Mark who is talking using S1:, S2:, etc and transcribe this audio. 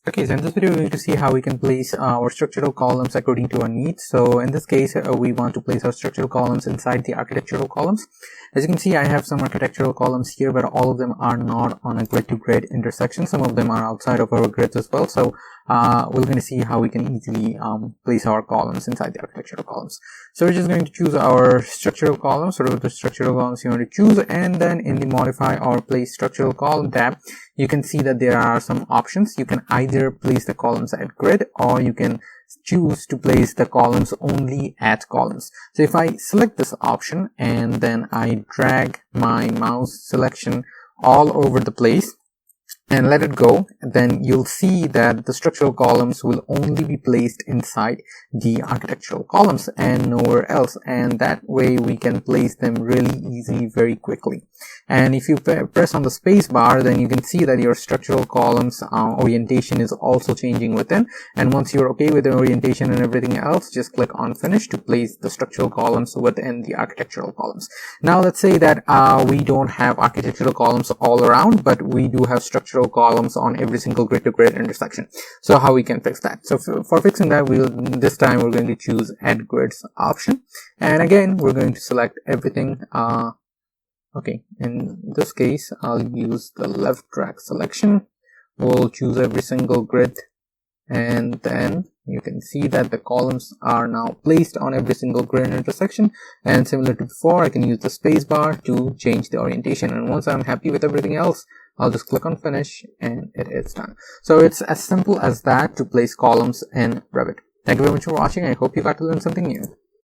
S1: Okay, so in this video we're going to see how we can place our structural columns according to our needs. So in this case, we want to place our structural columns inside the architectural columns. As you can see, I have some architectural columns here, but all of them are not on a grid to grid intersection. Some of them are outside of our grids as well. So we're going to see how we can easily place our columns inside the architectural columns. So we're just going to choose our structural columns, sort of the structural columns you want to choose, and then in the modify or place structural column tab, you can see that there are some options. You can either place the columns at grid, or you can choose to place the columns only at columns. So if I select this option and then I drag my mouse selection all over the place and let it go, then you'll see that the structural columns will only be placed inside the architectural columns and nowhere else, and that way we can place them really easily, very quickly. And if you press on the space bar, then you can see that your structural columns orientation is also changing within, and once you're okay with the orientation and everything else, just click on finish to place the structural columns within the architectural columns. Now let's say that we don't have architectural columns all around, but we do have structural columns on every single grid to grid intersection. So how we can fix that? So for fixing that, this time we're going to choose add grids option, and again we're going to select everything. Okay, in this case I'll use the left drag selection. We'll choose every single grid, and then you can see that the columns are now placed on every single grid intersection, and similar to before, I can use the space bar to change the orientation, and once I'm happy with everything else, I'll just click on finish and it is done. So it's as simple as that to place columns in Revit. Thank you very much for watching. I hope you got to learn something new.